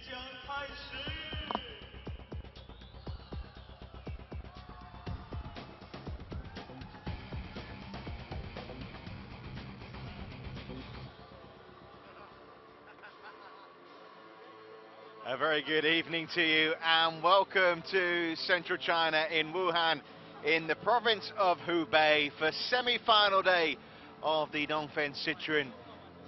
A very good evening to you and welcome to central China in Wuhan in the province of Hubei for semi-final day of the Dongfeng Citroën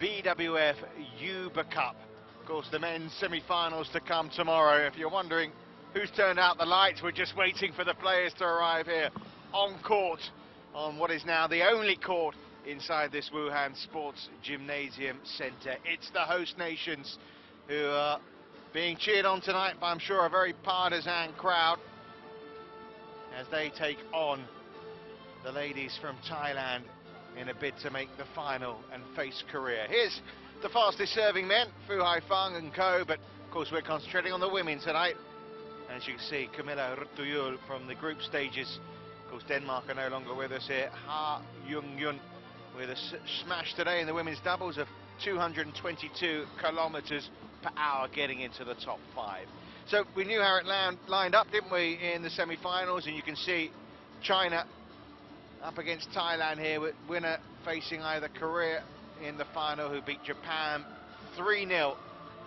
BWF Uber Cup. Of course, the men's semi-finals to come tomorrow. If you're wondering who's turned out the lights, we're just waiting for the players to arrive here on court, on what is now the only court inside this Wuhan Sports Gymnasium Center. It's the host nations who are being cheered on tonight by, I'm sure, a very partisan crowd as they take on the ladies from Thailand in a bid to make the final and face Korea. Here's the fastest serving men, Fu Haifeng and co, but of course we're concentrating on the women tonight. As you can see, Camilla Rutuyul from the group stages. Of course, Denmark are no longer with us here. Ha Jung-yun with a smash today in the women's doubles of 222 kilometers per hour, getting into the top 5. So we knew how it lined up, didn't we, in the semi-finals, and you can see China up against Thailand here, with winner facing either Korea in the final, who beat Japan 3-0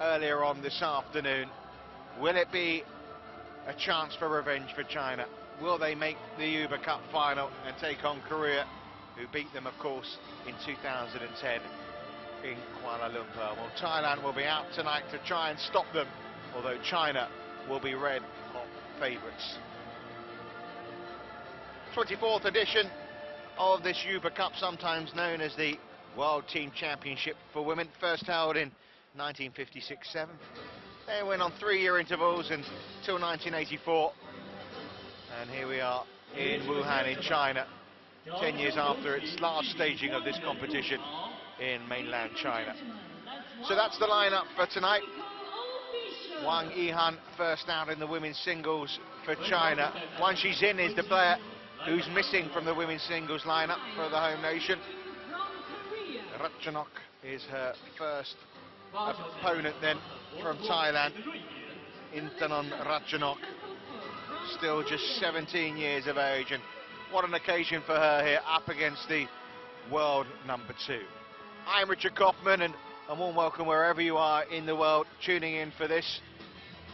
earlier on this afternoon. Will it be a chance for revenge for China? Will they make the Uber Cup final and take on Korea, who beat them, of course, in 2010 in Kuala Lumpur? Well, Thailand will be out tonight to try and stop them, although China will be red hot favourites. 24th edition of this Uber Cup, sometimes known as the World Team Championship for women, first held in 1956-7. They went on 3-year intervals until 1984, and here we are in Wuhan in China, 10 years after its last staging of this competition in mainland China. So that's the lineup for tonight. Wang Yihan first out in the women's singles for China. Wang Shizhen is the player who's missing from the women's singles lineup for the home nation. Ratchanok is her first opponent then from Thailand. R.Inthanon Ratchanok, still just 17 years of age, and what an occasion for her here up against the world number 2. I'm Richard Kaufman, and a warm welcome wherever you are in the world tuning in for this.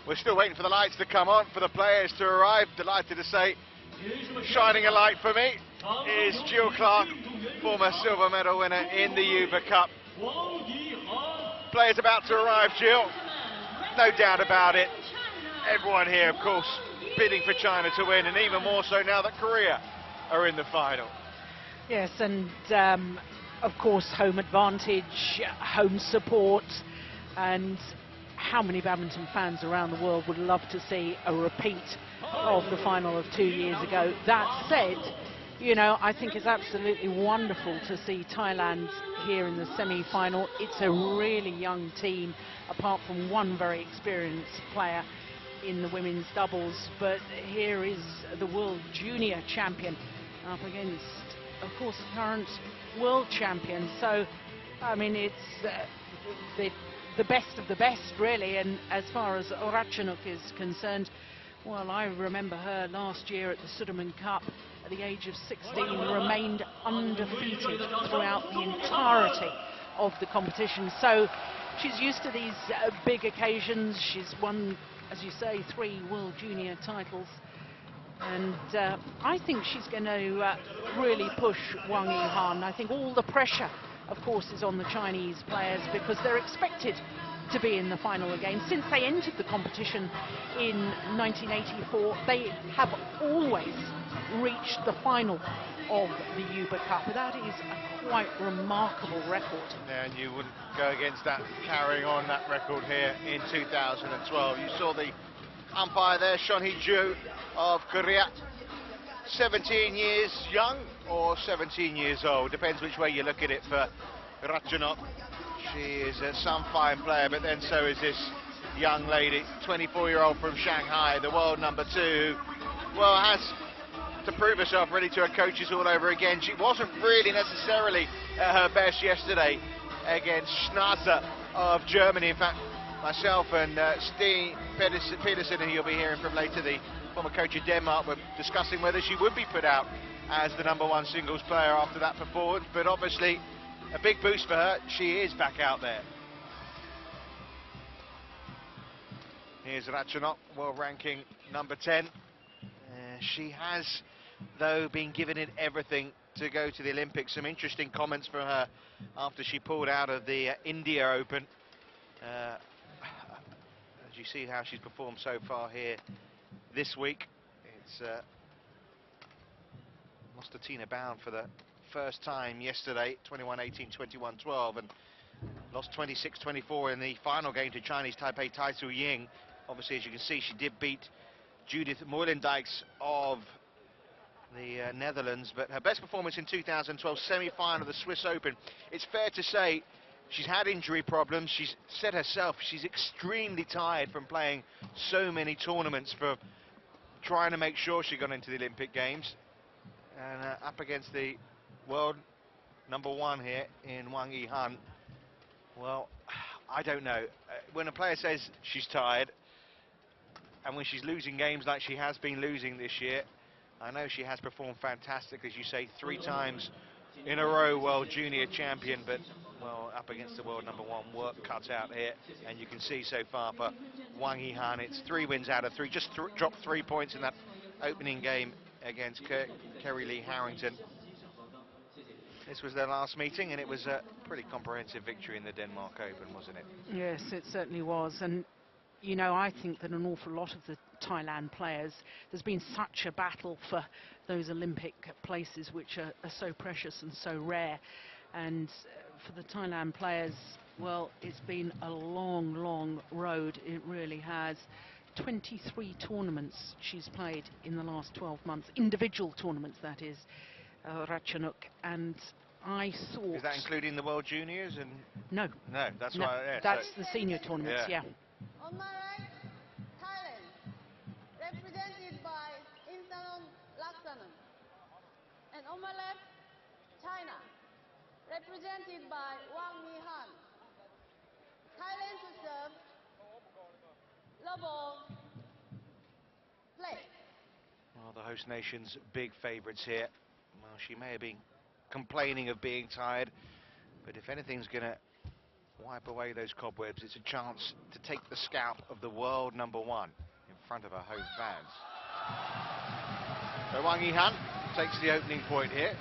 We're still waiting for the lights to come on, for the players to arrive. Delighted to say, shining a light for me is Jill Clark, former silver medal winner in the Uber Cup. Players about to arrive, Jill. No doubt about it. Everyone here, of course, bidding for China to win, and even more so now that Korea are in the final. Yes, and of course, home advantage, home support, and how many badminton fans around the world would love to see a repeat of the final of 2 years ago. That said, you know, I think it's absolutely wonderful to see Thailand here in the semi-final. It's a really young team, apart from one very experienced player in the women's doubles, but here is the world junior champion up against, of course, the current world champion. So, I mean, it's the best of the best, really. And as far as Ratchanok is concerned, well, I remember her last year at the Citroën Cup at the age of 16, remained undefeated throughout the entirety of the competition. So she's used to these big occasions. She's won, as you say, 3 world junior titles. And I think she's going to really push Wang Yihan. I think all the pressure, of course, is on the Chinese players, because they're expected to be in the final again. Since they entered the competition in 1984, they have always reached the final of the Uber Cup. That is a quite remarkable record. And you wouldn't go against that, carrying on that record here in 2012. You saw the umpire there, Shon Hee-ju of Korea, 17 years young or 17 years old, depends which way you look at it for Ratchanok. She is some fine player, but then so is this young lady, 24-year-old from Shanghai, the world number 2, well, has to prove herself really to her coaches all over again. She wasn't really necessarily at her best yesterday against Schnatzer of Germany. In fact, myself and Steve Peterson, who you'll be hearing from later, the former coach of Denmark, were discussing whether she would be put out as the #1 singles player after that performance, but obviously a big boost for her. She is back out there. Here's Ratchanok, world ranking #10. She has, though, been giving it everything to go to the Olympics. Some interesting comments from her after she pulled out of the India Open. As you see how she's performed so far here this week, it's lost to Tina Bound for the first time yesterday, 21-18, 21-12, and lost 26-24 in the final game to Chinese Taipei Tai Tzu Ying. Obviously, as you can see, she did beat Judith Moulendijks of the Netherlands, but her best performance in 2012, semi-final of the Swiss Open. It's fair to say she's had injury problems. She's said herself she's extremely tired from playing so many tournaments, for trying to make sure she got into the Olympic Games. And up against the world #1 here in Wang Yihan. Well, I don't know. When a player says she's tired, and when she's losing games like she has been losing this year, I know she has performed fantastic, as you say, 3 times in a row world junior champion, but, well, up against the world #1, work cut out here. And you can see so far for Wang Yihan, it's 3 wins out of 3, just dropped 3 points in that opening game against Kerry Lee Harrington. This was their last meeting, and it was a pretty comprehensive victory in the Denmark Open, wasn't it? Yes, it certainly was. And you know, I think that an awful lot of the Thailand players, there's been such a battle for those Olympic places, which are so precious and so rare. And for the Thailand players, well, it's been a long, long road. It really has. 23 tournaments she's played in the last 12 months, individual tournaments, that is, Ratchanok. And I thought... Is that including the World Juniors? And no. No, that's no, why... Yeah, that's the senior tournaments, yeah. On my right, Thailand, represented by Ratchanok. And on my left, China, represented by Wang Yihan. Thailand to serve, love all, play. Well, the host nation's big favourites here. Well, she may have been complaining of being tired, but if anything's going to wipe away those cobwebs, it's a chance to take the scalp of the world #1 in front of her home fans. So Wang Yihan takes the opening point here.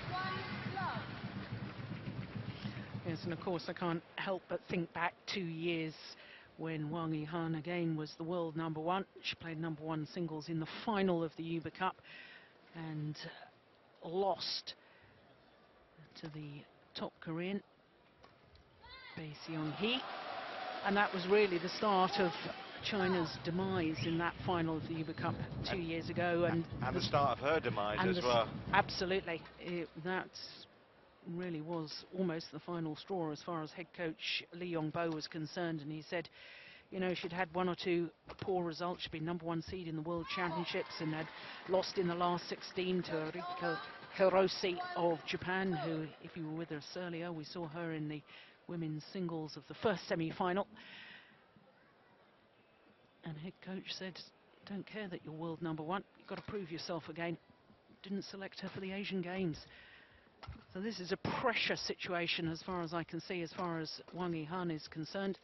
Yes, and of course I can't help but think back 2 years when Wang Yihan again was the world #1. She played #1 singles in the final of the Uber Cup and lost to the top Korean, Bae Seong-hee, and that was really the start of China's demise in that final of the Uber Cup 2 years ago, and the start of her demise as well. Absolutely, that really was almost the final straw as far as head coach Lee Yong-bo was concerned. And he said, you know, she'd had 1 or 2 poor results. She'd been #1 seed in the World Championships and had lost in the last 16 to Rika Hirose of Japan, who, if you were with us earlier, we saw her in the women's singles of the first semi-final. And head coach said, don't care that you're world #1, you've got to prove yourself again. Didn't select her for the Asian Games. So this is a pressure situation as far as I can see, as far as Wang Yihan is concerned.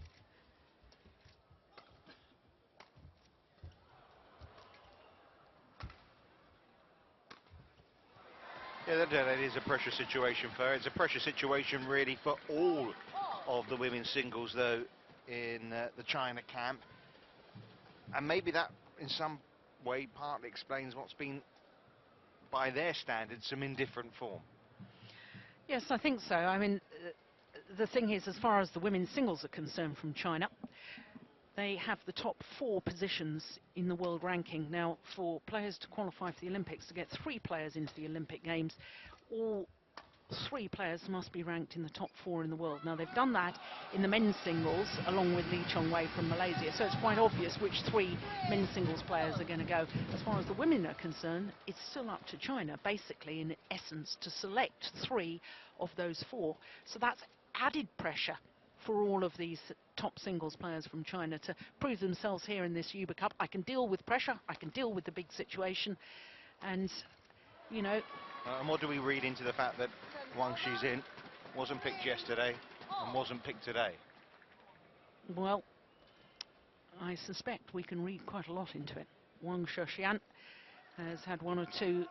Yeah, that is a pressure situation for her. It's a pressure situation really for all of the women's singles, though, in the China camp. And maybe that, in some way, partly explains what's been, by their standards, some indifferent form. Yes, I think so. I mean, the thing is, as far as the women's singles are concerned from China, they have the top 4 positions in the world ranking. Now, for players to qualify for the Olympics, to get 3 players into the Olympic Games, all 3 players must be ranked in the top 4 in the world. Now, they've done that in the men's singles, along with Lee Chong-wei from Malaysia, so it's quite obvious which 3 men's singles players are going to go. As far as the women are concerned, it's still up to China, basically, in essence, to select 3 of those 4. So that's added pressure for all of these top singles players from China to prove themselves here in this Uber Cup. I can deal with pressure, I can deal with the big situation, and, you know... And what do we read into the fact that Wang Shizin wasn't picked yesterday and wasn't picked today? Well, I suspect we can read quite a lot into it. Wang Shizin has had one or two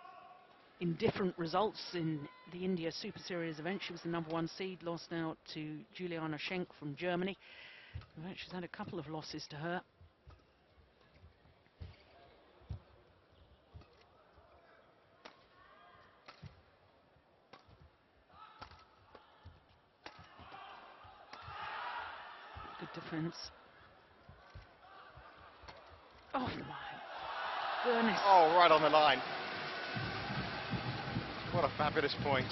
indifferent results in the India Super Series event. She was the #1 seed, lost out to Juliana Schenk from Germany. Well, she's had a couple of losses to her. Good defense. Oh my goodness. Oh, right on the line. What a fabulous point.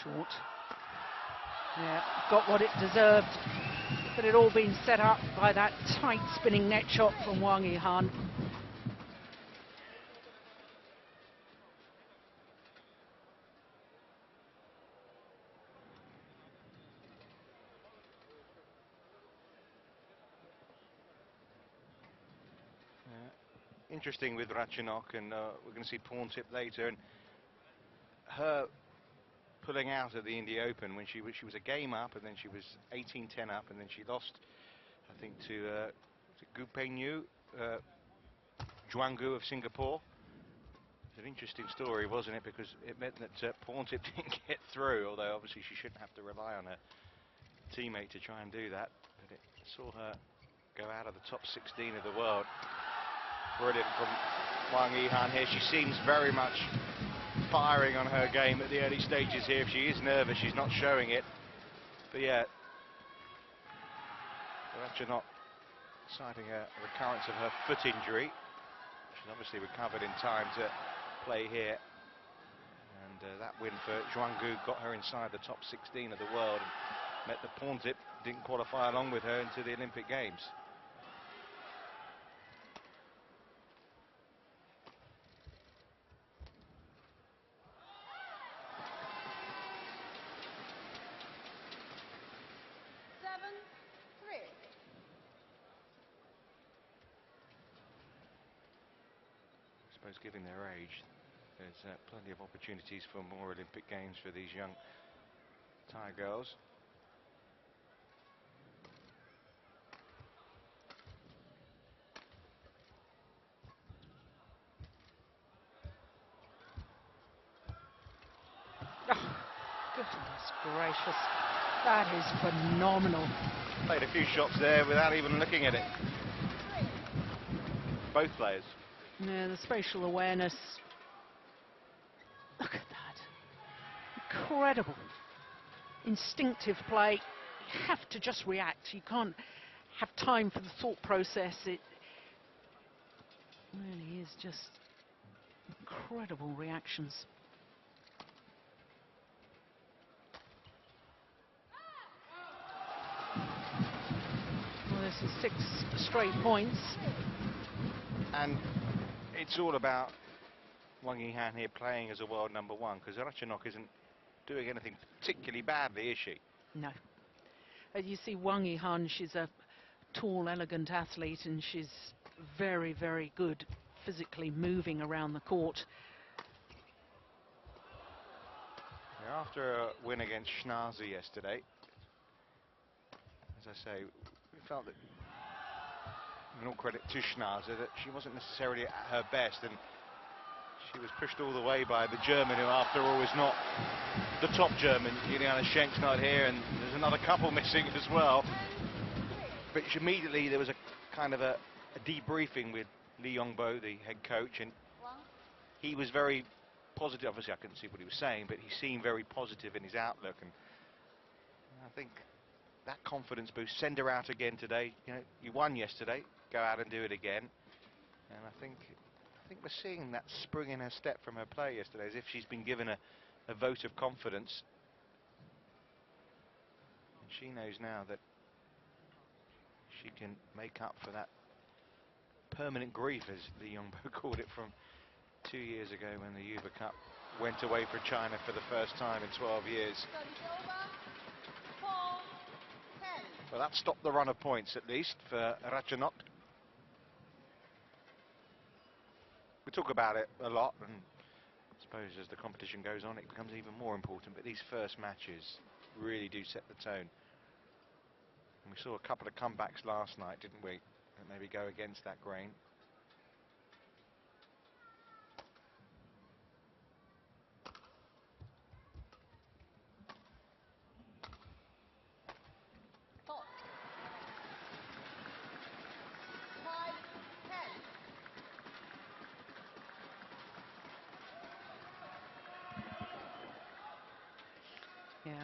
Short. Yeah, got what it deserved. But it all been set up by that tight spinning net shot from Wang Yihan. Interesting with Ratchanok, and we're going to see pawn tip later, and her pulling out at the India Open when she was a game up, and then she was 18-10 up, and then she lost, I think, to Gu Pengyu, Zhuanggu of Singapore. It's an interesting story, wasn't it? Because it meant that pawn tip didn't get through, although obviously she shouldn't have to rely on her teammate to try and do that. But it saw her go out of the top 16 of the world. Brilliant from Wang Yihan here. She seems very much firing on her game at the early stages here. If she is nervous, she's not showing it. But yeah, Ratchanok citing a recurrence of her foot injury. She's obviously recovered in time to play here. And that win for Zhuanggu got her inside the top 16 of the world. And met the pawn tip, didn't qualify along with her into the Olympic Games. I suppose given their age, there's plenty of opportunities for more Olympic Games for these young Thai girls. Oh, goodness gracious. That is phenomenal. Played a few shots there without even looking at it. Both players. Yeah, the spatial awareness. Look at that. Incredible. Instinctive play. You have to just react. You can't have time for the thought process. It really is just incredible reactions. Well, this is 6 straight points. And it's all about Wang Yihan here playing as a world #1, because Ratchanok isn't doing anything particularly badly, is she? No. You see Wang Yihan, she's a tall, elegant athlete, and she's very, very good physically moving around the court. Yeah, after a win against Schnazi yesterday, as I say, we felt that, and all credit to Schnazi, that she wasn't necessarily at her best, and she was pushed all the way by the German, who after all is not the top German. Juliana Schenk's not here, and there's another couple missing as well. But immediately there was a kind of a debriefing with Li Yongbo, the head coach, and he was very positive. Obviously I couldn't see what he was saying, but he seemed very positive in his outlook, and I think that confidence boost, send her out again today. You know, you won yesterday, go out and do it again. And I think we're seeing that spring in her step from her play yesterday, as if she's been given a vote of confidence. And she knows now that she can make up for that permanent grief, as Lee Yongbo called it, from 2 years ago when the Uber Cup went away for China for the first time in 12 years. Well, that stopped the run of points, at least, for Ratchanok. We talk about it a lot, and I suppose as the competition goes on, it becomes even more important. But these first matches really do set the tone. And we saw a couple of comebacks last night, didn't we? That maybe go against that grain. Yeah,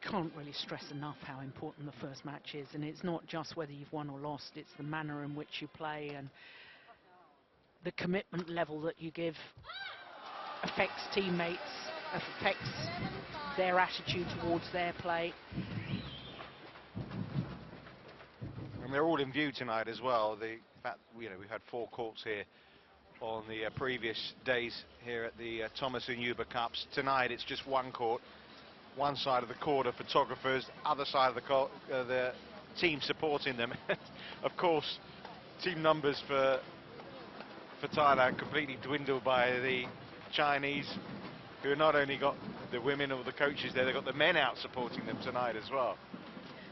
can't really stress enough how important the first match is, and it's not just whether you've won or lost, it's the manner in which you play, and the commitment level that you give affects teammates, affects their attitude towards their play. And they're all in view tonight as well. The fact, you know, we've had 4 courts here on the previous days here at the Thomas and Uber Cups. Tonight it's just one court. One side of the court are photographers, other side of the court the team supporting them. Of course, team numbers for Thailand completely dwindled by the Chinese, who have not only got the women or the coaches there, they've got the men out supporting them tonight as well.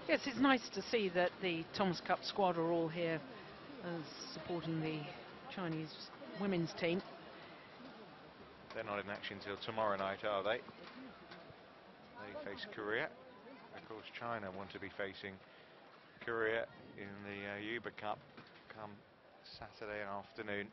Yes, it's nice to see that the Thomas Cup squad are all here supporting the Chinese women's team. They're not in action until tomorrow night, are they? They face Korea. Of course, China want to be facing Korea in the Uber Cup come Saturday afternoon.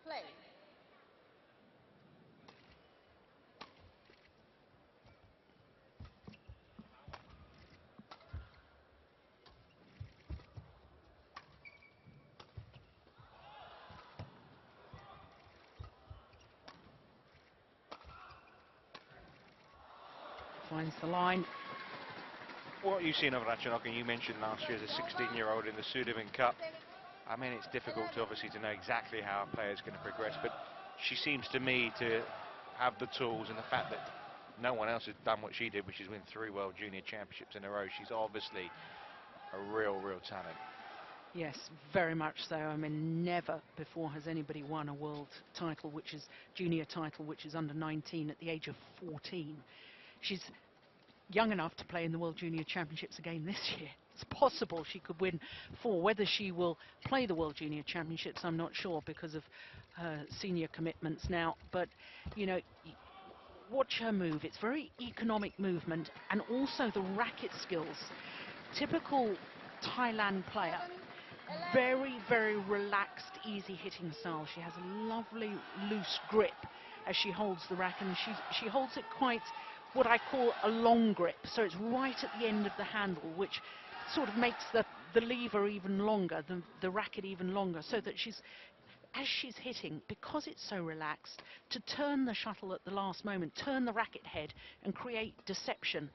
Play. Finds the line. What you've seen of Ratchanok, and you mentioned last year as a 16-year-old in the Citroën Cup. I mean, it's difficult to obviously to know exactly how a player's going to progress, but she seems to me to have the tools, and the fact that no one else has done what she did, which is win 3 World Junior Championships in a row. She's obviously a real talent. Yes, very much so. I mean, never before has anybody won a world title, which is junior title, which is under 19 at the age of 14. She's young enough to play in the World Junior Championships again this year. It's possible she could win 4. Whether she will play the World Junior Championships, I'm not sure, because of her senior commitments now. But, you know, watch her move. It's very economic movement, and also the racket skills. Typical Thailand player. Very relaxed, easy hitting style. She has a lovely loose grip as she holds the racket, and she holds it quite what I call a long grip, so it's right at the end of the handle, which sort of makes the lever even longer, the racket even longer, so that as she's hitting, because it's so relaxed, to turn the shuttle at the last moment, turn the racket head and create deception,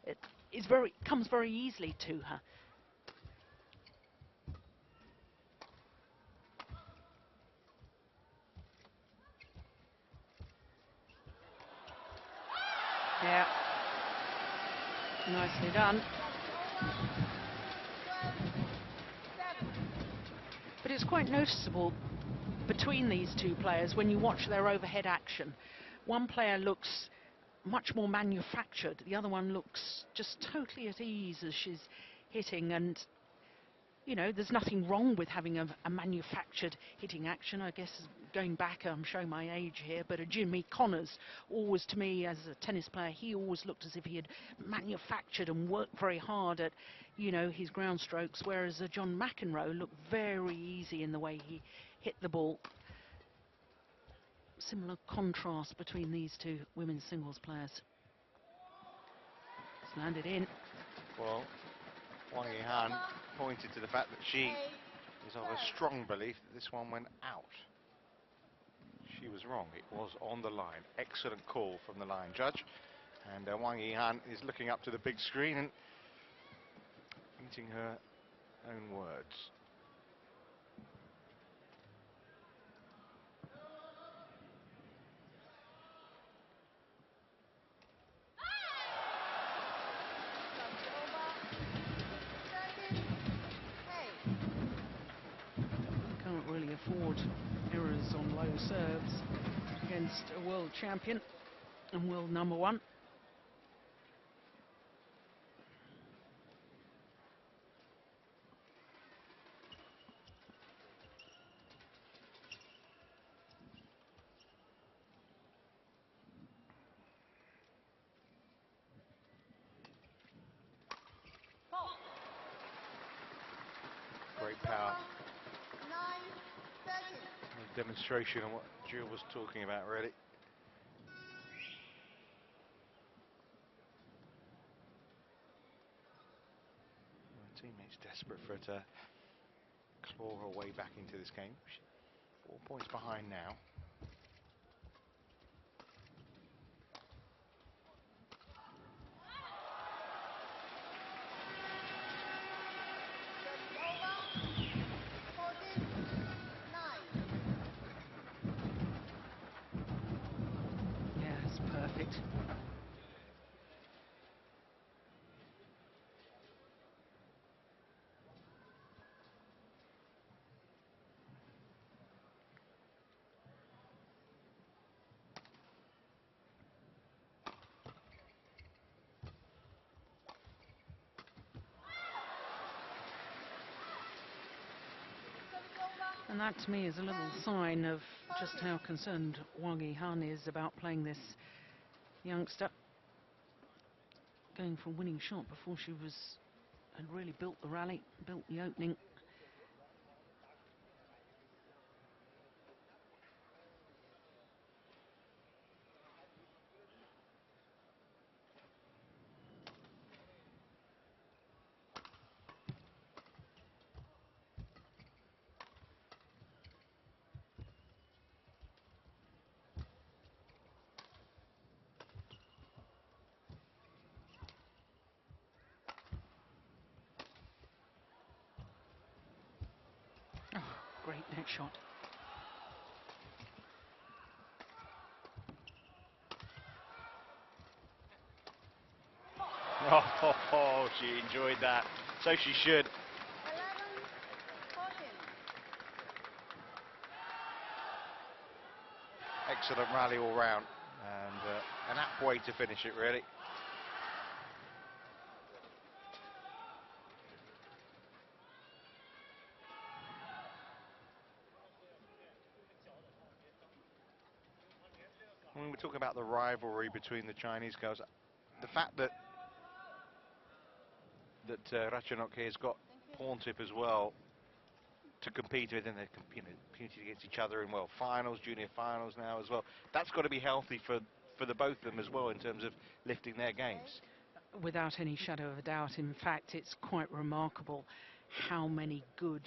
it comes very easily to her. Yeah, nicely done. But it's quite noticeable between these two players when you watch their overhead action. One player looks much more manufactured, the other one looks just totally at ease as she's hitting, and you know, there's nothing wrong with having a manufactured hitting action. I guess going back, I'm showing my age here, but a Jimmy Connors always, to me, as a tennis player, he always looked as if he had manufactured and worked very hard at, you know, his ground strokes, whereas a John McEnroe looked very easy in the way he hit the ball. Similar contrast between these two women's singles players. It's landed in. Well, Wang Yihan pointed to the fact that she is of a strong belief that this one went out. She was wrong. It was on the line. Excellent call from the line judge. And Wang Yihan is looking up to the big screen and eating her own words. Can't really afford errors on low serves against a world champion and world number one. Great power. A demonstration of what Jill was talking about, really. Her teammate's desperate for her to claw her way back into this game. 4 points behind now. Perfect. And that, to me, is a little sign of just how concerned Wang Yihan is about playing this youngster. Going for a winning shot before she had really built the rally, built the opening. Oh, great net shot. Oh, she enjoyed that. So she should. 11-14. Excellent rally all round. And an apt way to finish it, really. When we talk about the rivalry between the Chinese girls, the fact that Ratchanok here has got Pawn-Tip as well to compete with, and they're competing against each other in finals, junior finals now as well. That's got to be healthy for the both of them as well in terms of lifting their games. Without any shadow of a doubt. In fact, it's quite remarkable how many good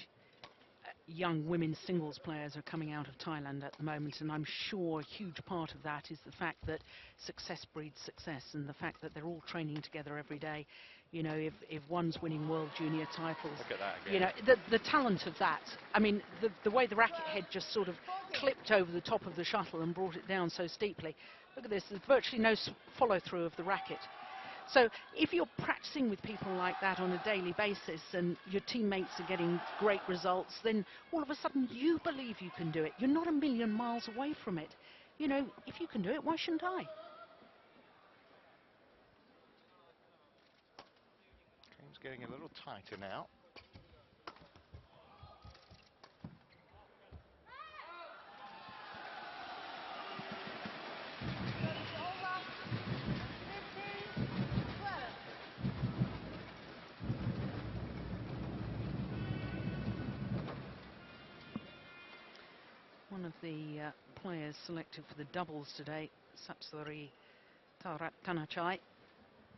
young women's singles players are coming out of Thailand at the moment, and I'm sure a huge part of that is the fact that success breeds success, and the fact that they're all training together every day. You know, if one's winning world junior titles, look at that again. You know, the talent of that. I mean, the way the racket head just sort of clipped over the top of the shuttle and brought it down so steeply. Look at this, there's virtually no follow through of the racket. So if you're practicing with people like that on a daily basis and your teammates are getting great results, then all of a sudden you believe you can do it. You're not a million miles away from it. You know, if you can do it, why shouldn't I? Game's getting a little tighter now. one of the players selected for the doubles today, Satsuri Tarattanachai,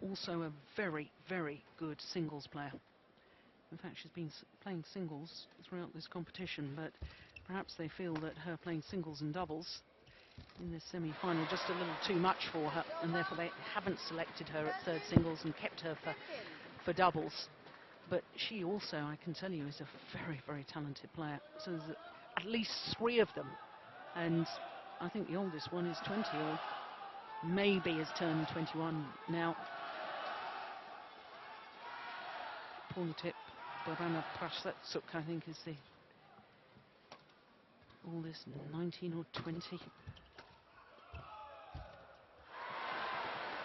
also a very, very good singles player. In fact, she's been playing singles throughout this competition, but perhaps they feel that her playing singles and doubles in this semi-final just a little too much for her, and therefore they haven't selected her at third singles and kept her for doubles. But she also, I can tell you, is a very, very talented player. So there's at least 3 of them, and I think the oldest one is 20, or maybe has turned 21 now. Pultip Barana Prasetsuk, I think, is the oldest, 19 or 20.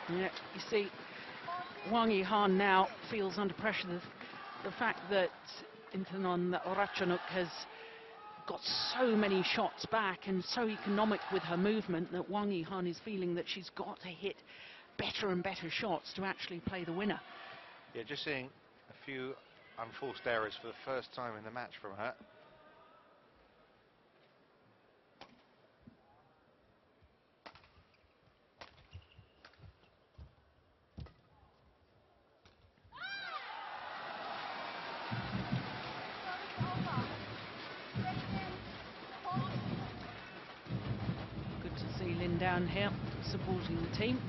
Yeah, you see, Wang Yihan now feels under pressure. The fact that R.Inthanon Ratchanok has got so many shots back and so economic with her movement that Wang Yihan is feeling that she's got to hit better and better shots to actually play the winner. Yeah, just seeing a few unforced errors for the first time in the match from her. Good to see Lin down here supporting the team.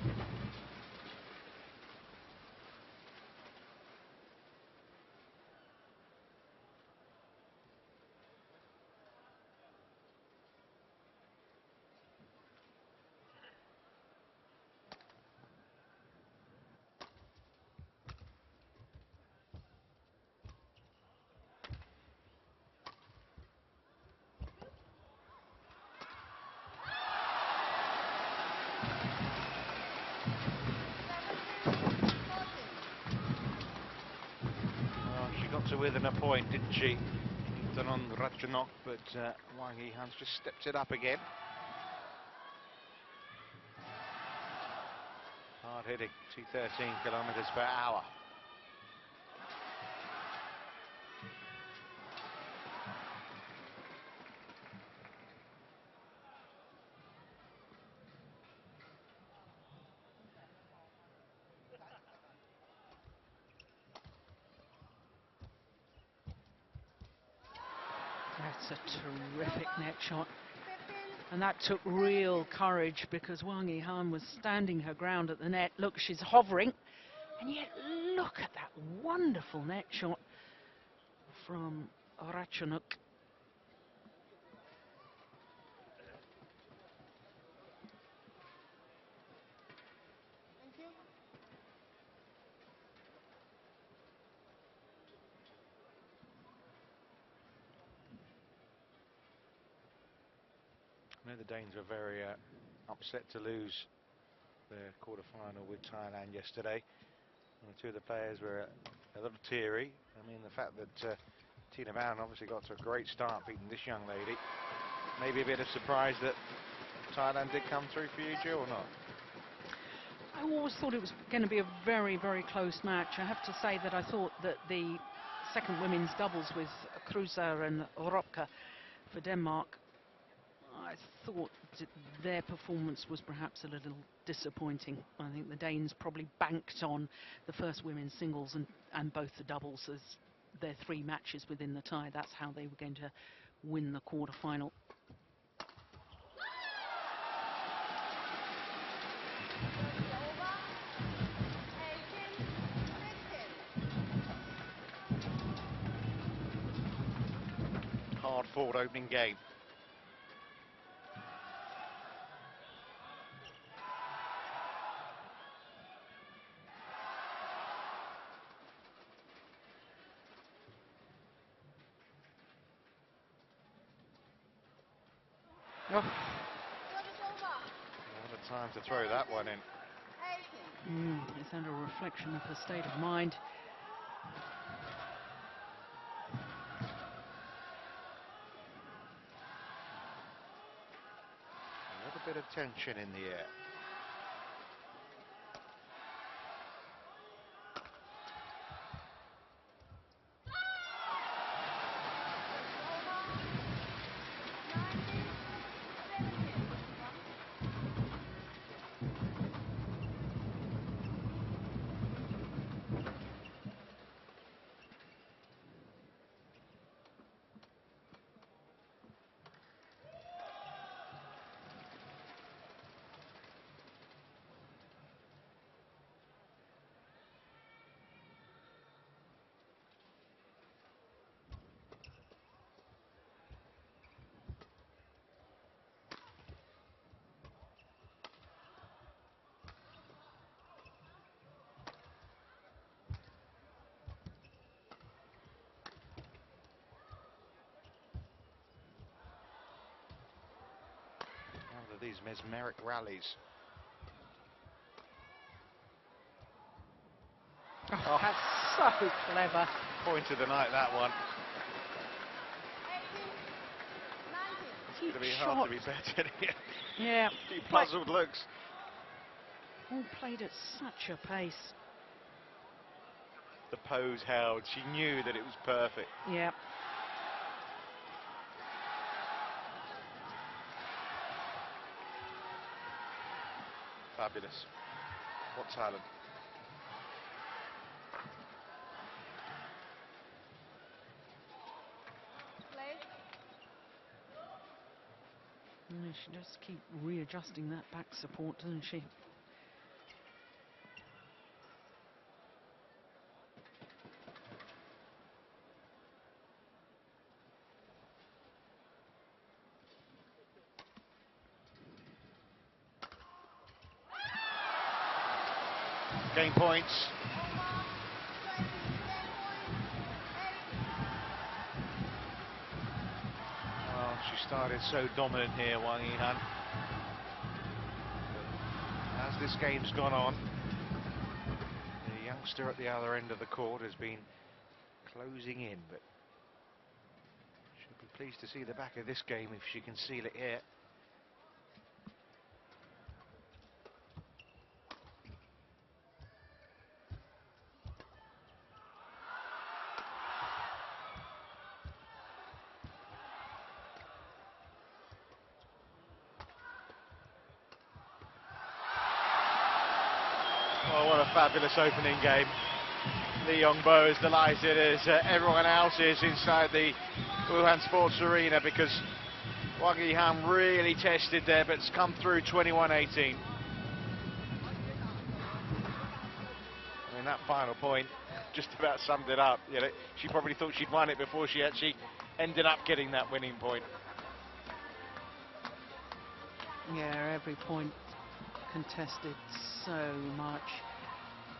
Got to within a point, didn't she? Done on Ratchanok, but Wang Yihan's just stepped it up again. Hard hitting, 213 kilometers per hour. That's a terrific net shot, and that took real courage because Wang Yihan was standing her ground at the net. Look, she's hovering, and yet look at that wonderful net shot from Ratchanok. Thank you. I know the Danes were very upset to lose their quarter-final with Thailand yesterday. And the 2 of the players were a little teary. I mean, the fact that Tina Van obviously got to a great start beating this young lady. Maybe a bit of surprise that Thailand did come through for you, Jill, or not? I always thought it was going to be a very, very close match. I have to say that I thought that the second women's doubles with Kruse and Ropka for Denmark, I thought their performance was perhaps a little disappointing. I think the Danes probably banked on the first women's singles and both the doubles as their 3 matches within the tie. That's how they were going to win the quarter-final. Hard-fought opening game. Oh. What a time to throw that one in. Is that a reflection of her state of mind? A little bit of tension in the air. these mesmeric rallies. Oh, that's so clever. Point of the night, that one. 18, 19. It's going to be hard to be better here. Yeah. He puzzled looks. All played at such a pace. The pose held. She knew that it was perfect. Yeah. Fabulous. What talent. Play. Yeah, she just keep readjusting that back support, doesn't she? Game points. Well, she started so dominant here, Wang Yihan. As this game's gone on, the youngster at the other end of the court has been closing in, but she'll be pleased to see the back of this game if she can seal it here. Oh, what a fabulous opening game. Li Yongbo is delighted as everyone else is inside the Wuhan Sports Arena, because Wang Yihan really tested there, but it's come through 21-18. I mean, that final point just about summed it up. You know, she probably thought she'd won it before she actually ended up getting that winning point. Yeah, every point contested so much.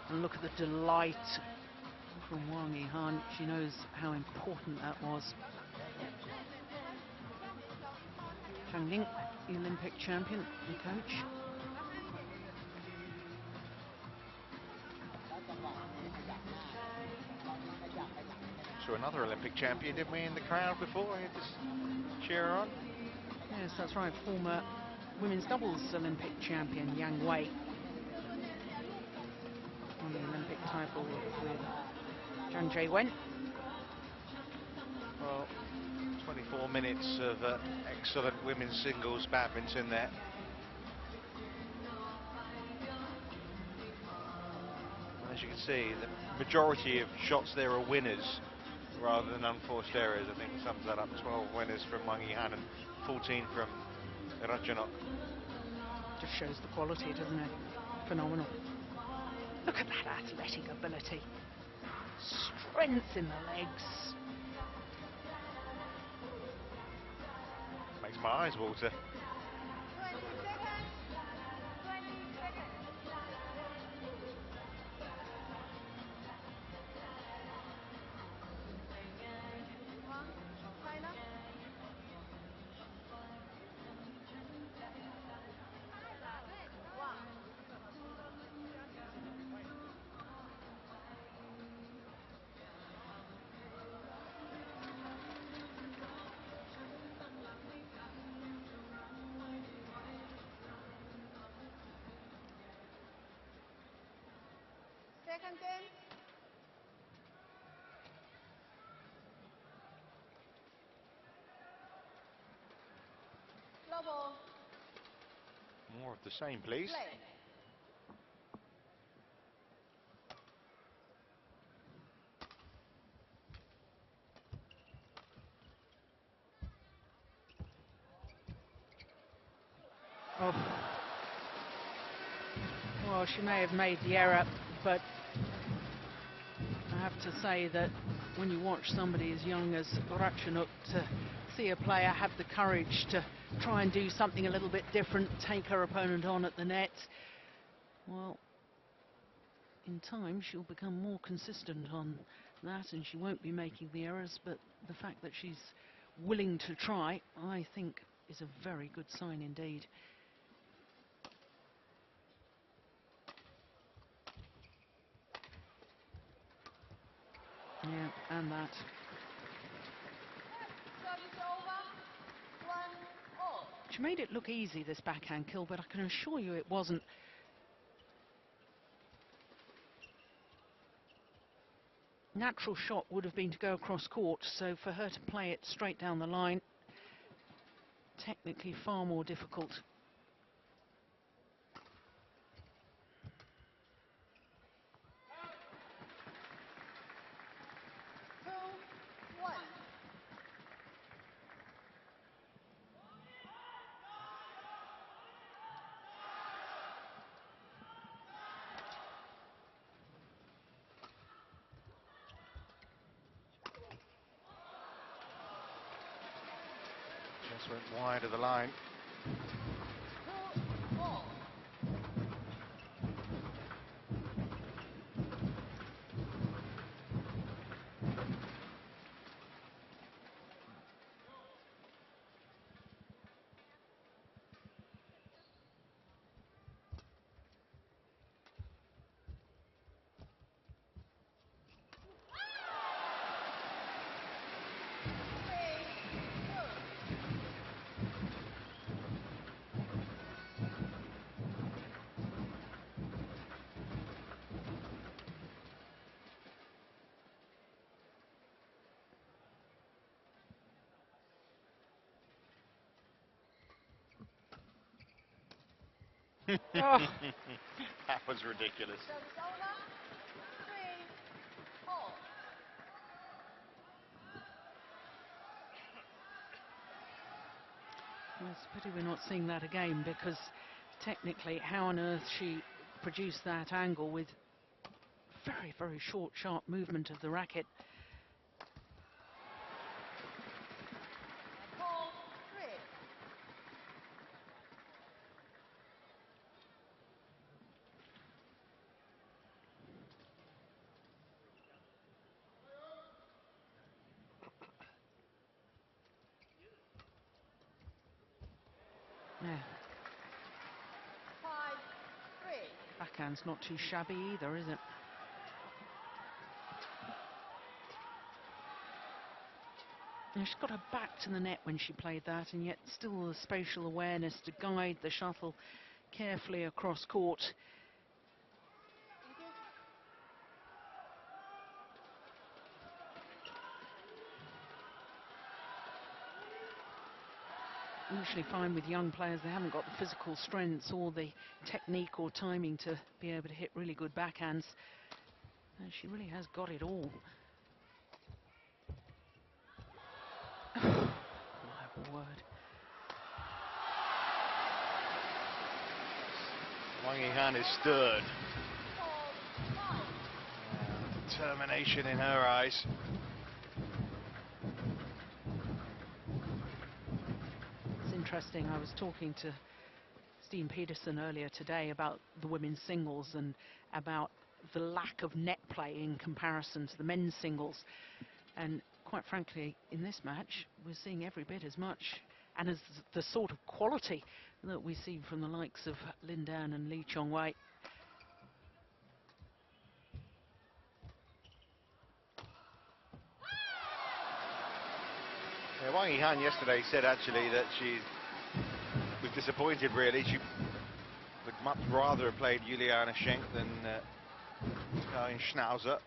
And look at the delight from Wang Yihan. She knows how important that was. Zhang Ning, the Olympic champion and coach. So another Olympic champion, didn't we, in the crowd before? We had to cheer her on. Yes, that's right. Former women's doubles Olympic champion Yang Wei on the Olympic title with Zhang Jiwen. Well, 24 minutes of excellent women's singles badminton there. And as you can see, the majority of shots there are winners rather than unforced errors. I think sums that up. 12 winners from Wang Yihan and 14 from Ratchanok. Just shows the quality, doesn't it? Phenomenal. Look at that athletic ability. Strength in the legs. Makes my eyes water. 20 seconds. 20 seconds. Wang, China. Wang. Second game. Global. More of the same, please. Play. Oh. Well, she may have made the error, but I have to say that when you watch somebody as young as Ratchanok, to see a player have the courage to try and do something a little bit different, take her opponent on at the net, well, in time she'll become more consistent on that and she won't be making the errors, but the fact that she's willing to try, I think, is a very good sign indeed. Yeah, and that. Service over. 1-all. She made it look easy, this backhand kill, but I can assure you it wasn't. Natural shot would have been to go across court, so for her to play it straight down the line, technically far more difficult. Just went wide of the line. 2-all. Oh. That was ridiculous. Service over. 3-all. Well, it's a pity we're not seeing that again, because technically how on earth she produced that angle with very, very short, sharp movement of the racket. Ball 3. Yeah, 5-3. backhand's not too shabby either, is it? Now, she's got her back to the net when she played that, and yet still the spatial awareness to guide the shuttle carefully across court. Thank you. Usually find with young players they haven't got the physical strengths or the technique or timing to be able to hit really good backhands. And she really has got it all. My word. Wang Yihan is stirred. Ball 5. Determination in her eyes. It's interesting, I was talking to Steen Peterson earlier today about the women's singles and about the lack of net play in comparison to the men's singles. And quite frankly, in this match, we're seeing every bit as much, and as the sort of quality that we see from the likes of Lin Dan and Lee Chong-wei. Yeah, Wang Yihan yesterday said actually that she was disappointed really. She would much rather have played Juliana Schenk than Karin Schnauzer.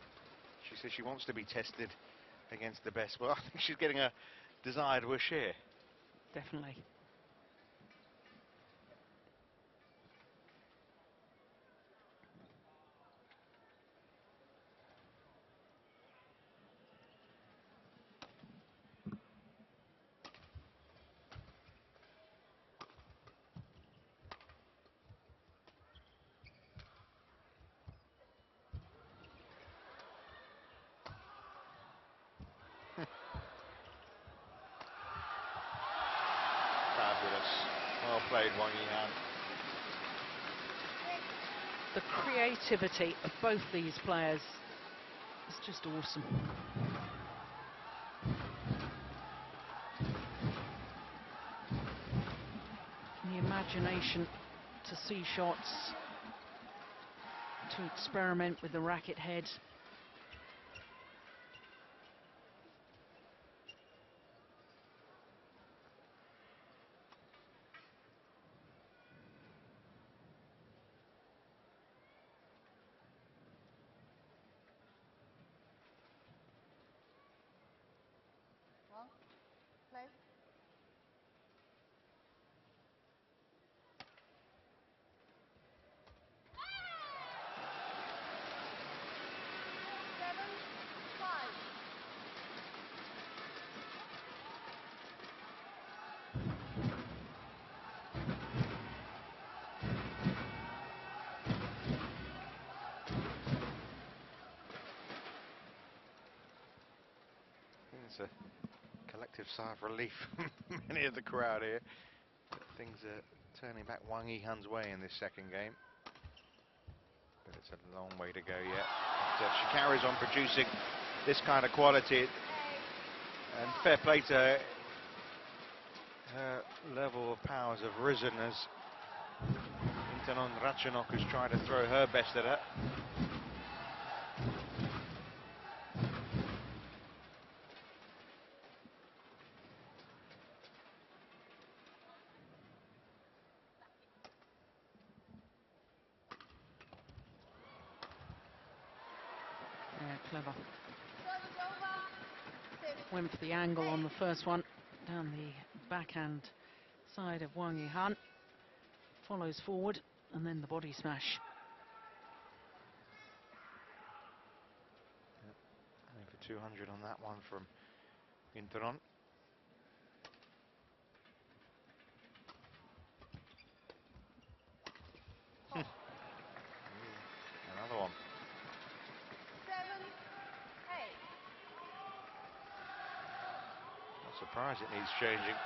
She says she wants to be tested against the best. Well, I think she's getting a desired wish here. Definitely. Fabulous. Well played, Wang Yihan. The creativity of both these players is just awesome. The imagination to see shots, to experiment with the racket head. It's a collective sigh of relief from many of the crowd here. But things are turning back Wang Yihan's way in this second game. But it's a long way to go yet. But, she carries on producing this kind of quality. And fair play to her. Her level of powers have risen as R.Inthanon Ratchanok has tried to throw her best at her. Yeah, clever. Went for the angle on the first one, down the backhand side of Wang Yihan. Follows forward, and then the body smash. Yep. Aiming for 200 on that one from R.Inthanon. Another one. 7, 8. Not surprised it needs changing.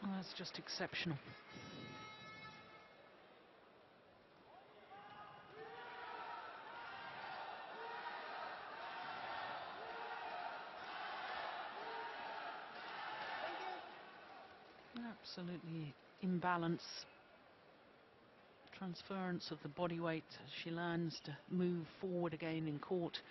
Well, that's just exceptional. Absolutely imbalance. Transference of the body weight as she learns to move forward again in court.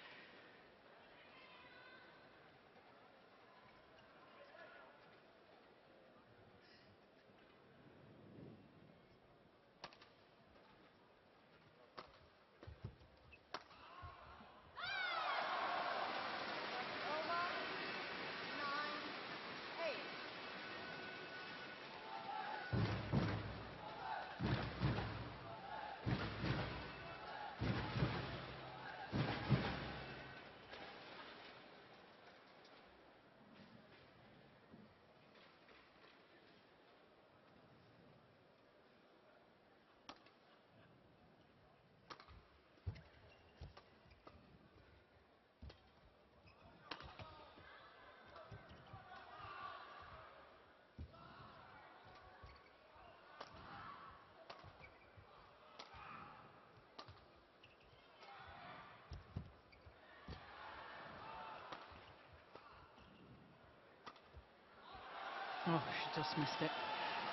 Oh, she just missed it.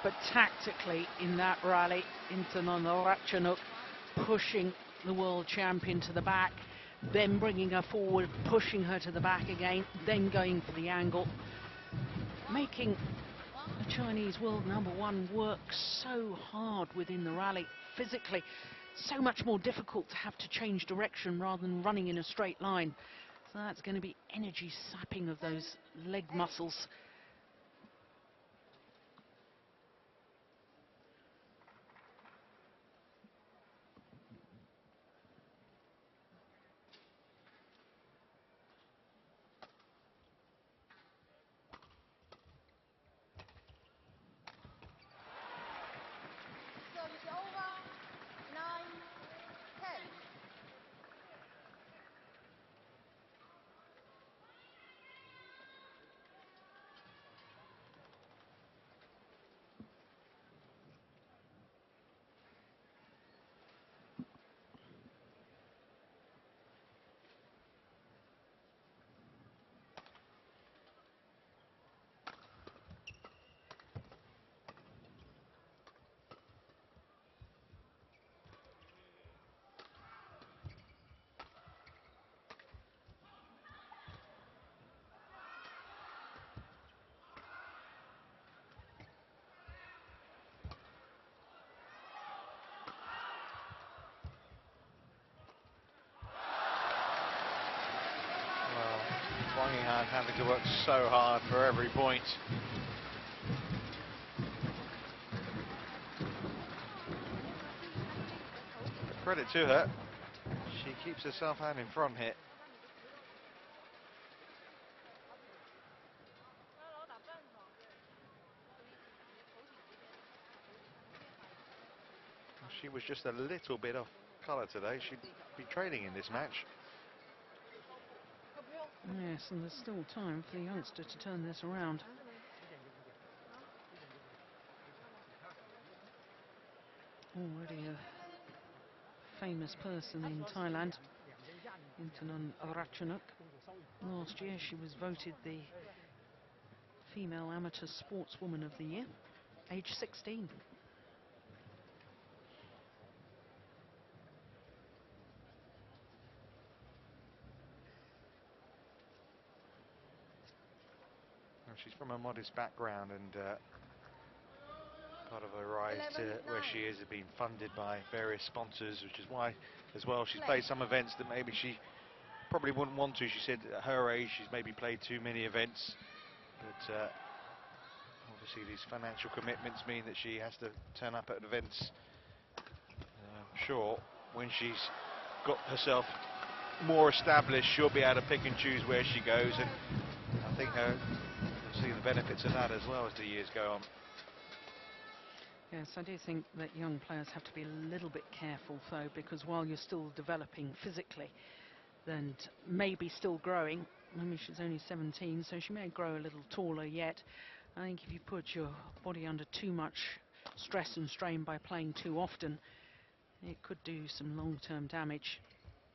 But tactically in that rally, R.Inthanon Ratchanok pushing the world champion to the back, then bringing her forward, pushing her to the back again, then going for the angle, making the Chinese world #1 work so hard within the rally, physically so much more difficult to have to change direction rather than running in a straight line. So that's going to be energy sapping of those leg muscles. Service over. 9, 10. Yihan having to work so hard for every point. Credit to her, she keeps herself out in front here. She was just a little bit off colour today. She'd be training in this match. Yes, and there's still time for the youngster to turn this around. Already a famous person in Thailand, R.Inthanon Ratchanok. Last year she was voted the Female Amateur Sportswoman of the Year, age 16. Well, she's from a modest background, and part of her rise to where she is has been funded by various sponsors, which is why, as well, she's played some events that maybe she probably wouldn't want to. She said at her age she's maybe played too many events, but obviously these financial commitments mean that she has to turn up at events. I'm sure when she's got herself more established, she'll be able to pick and choose where she goes, and I think we'll see the benefits of that as well as the years go on. Yes, I do think that young players have to be a little bit careful, though, because while you're still developing physically and maybe still growing, I mean, she's only 17, so she may grow a little taller yet. I think if you put your body under too much stress and strain by playing too often, it could do some long-term damage.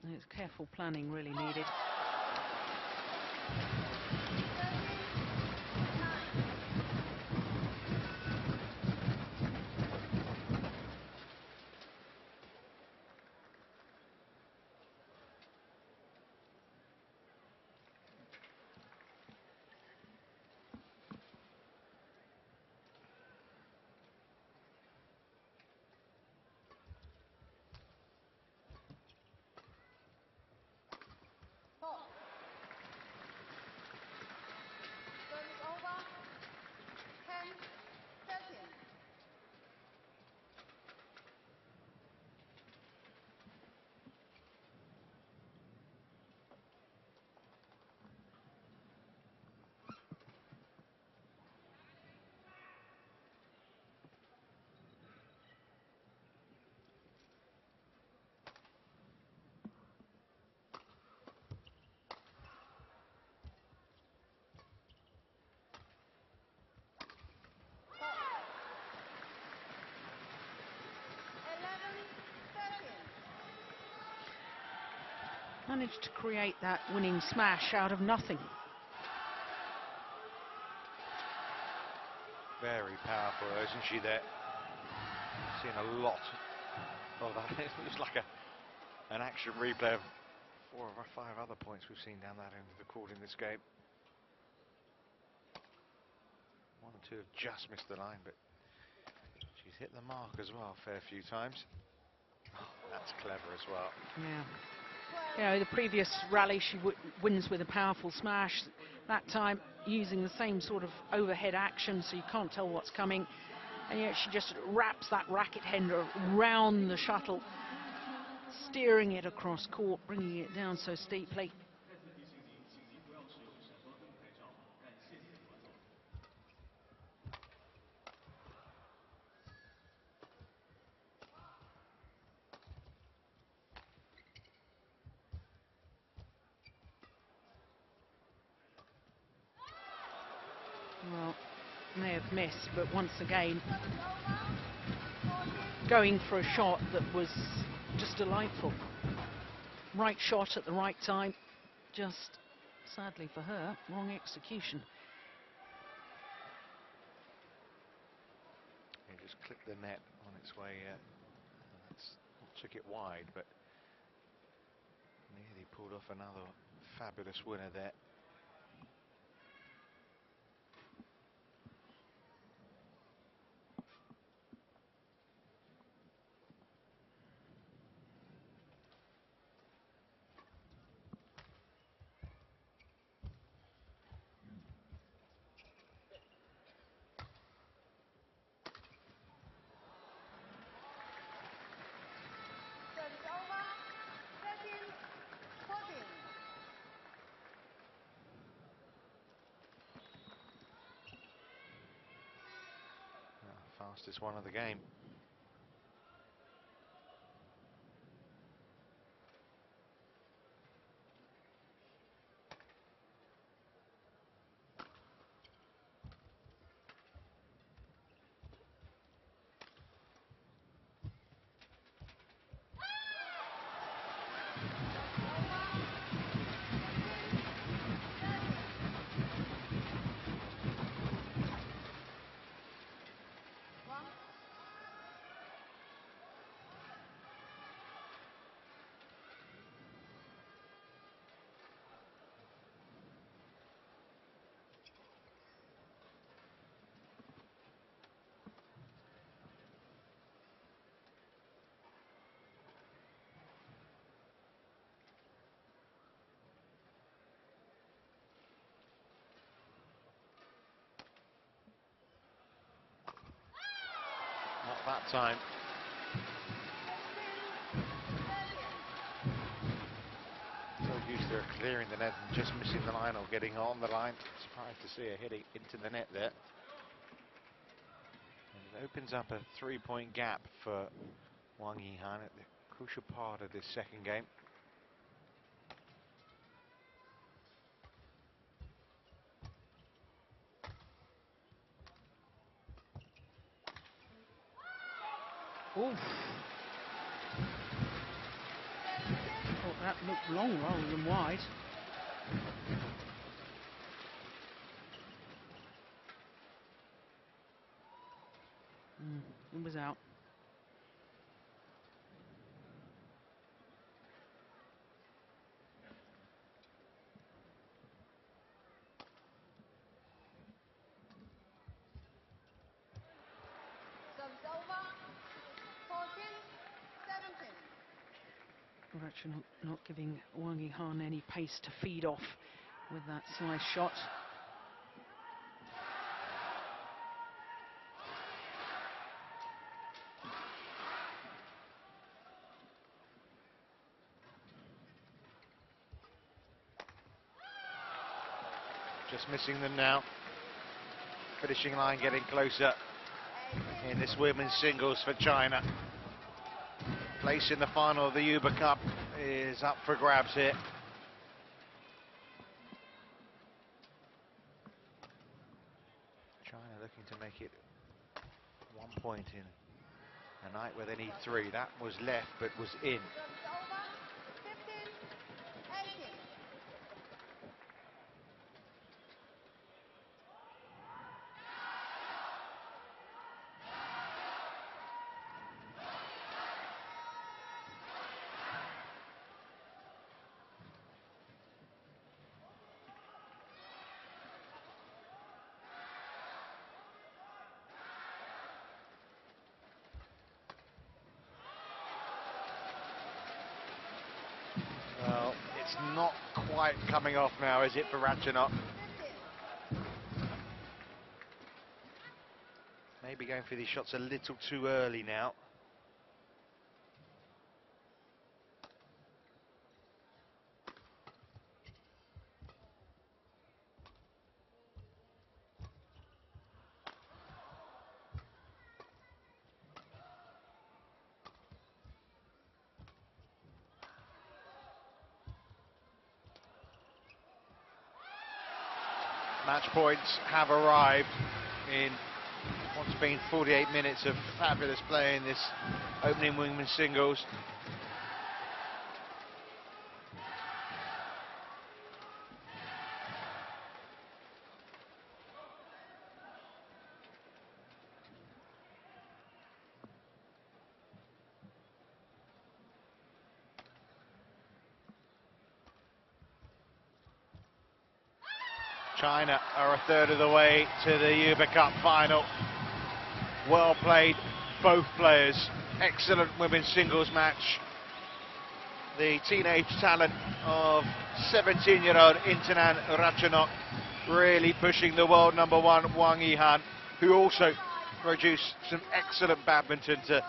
There's careful planning really needed. Over. 10 seconds. Managed to create that winning smash out of nothing. Very powerful, isn't she, there? Seen a lot of that. It was like an action replay of 4 or 5 other points we've seen down that end of the court in this game. 1 or 2 have just missed the line, but she's hit the mark as well a fair few times. Oh, that's clever as well. Yeah. You know, the previous rally she wins with a powerful smash. That time using the same sort of overhead action, so you can't tell what's coming. And yet she just wraps that racket hander around the shuttle, steering it across court, bringing it down so steeply. Well, may have missed, but once again, going for a shot that was just delightful. Right shot at the right time, just sadly for her, wrong execution. He just clipped the net on its way. That's took it wide, but nearly pulled off another fabulous winner there. Fastest one of the game. Not that time. So used to clearing the net and just missing the line or getting on the line. Surprised to see her hitting into the net there. And it opens up a 3-point gap for Wang Yihan at the crucial part of this second game. Oof. Thought that looked long rather than wide. It was out. Service over. 14-17. Ratchanok not giving Wang Yihan any pace to feed off with that slice shot. Just missing them now. Finishing line getting closer in this women's singles for China. Place in the final of the Uber Cup is up for grabs here. China looking to make it 1 point in a night where they need 3. That was left but was in. Service over. 15-18. Well, it's not quite coming off now, is it, for Ratchanok? 15. Maybe going for these shots a little too early now. Match points have arrived in what's been 48 minutes of fabulous play in this opening women's singles. China are a third of the way to the Uber Cup final. Well played, both players. Excellent women's singles match. The teenage talent of 17-year-old R.Inthanon Ratchanok really pushing the world number 1 Wang Yihan, who also produced some excellent badminton to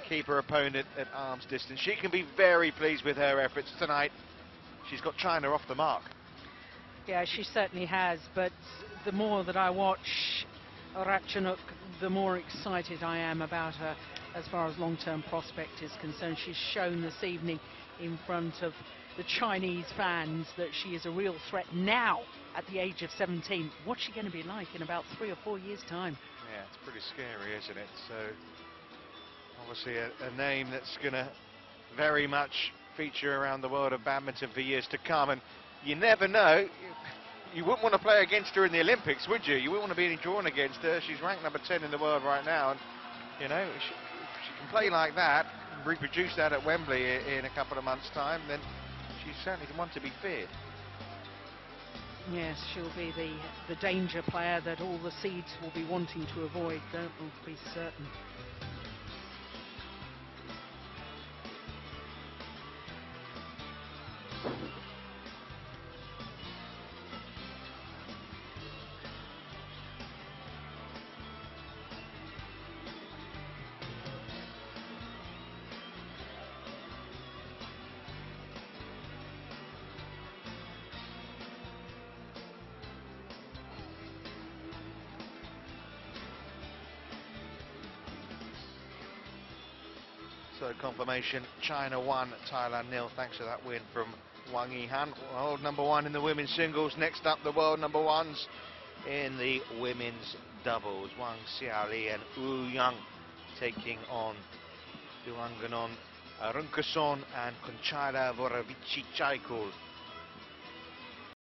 keep her opponent at arm's distance. She can be very pleased with her efforts tonight. She's got China off the mark. Yeah, she certainly has, but the more that I watch Ratchanok, the more excited I am about her as far as long-term prospect is concerned. She's shown this evening in front of the Chinese fans that she is a real threat now at the age of 17. What's she going to be like in about 3 or 4 years' time? Yeah, it's pretty scary, isn't it? So, obviously a name that's going to very much feature around the world of badminton for years to come, and you never know. You wouldn't want to play against her in the Olympics, would you? You wouldn't want to be drawn against her. She's ranked number 10 in the world right now, and you know, if she can play like that, reproduce that at Wembley in a couple of months' time, then she's certainly the one to be feared. Yes, she'll be the danger player that all the seeds will be wanting to avoid, don't be certain. So confirmation, China 1, Thailand 0, thanks to that win from Wang Yihan, world number 1 in the women's singles. Next up, the world number 1s in the women's doubles. Wang Xiaoli and Wu Yang taking on R.Inthanon, Runkason and Conchita Vorovici-Chaikul.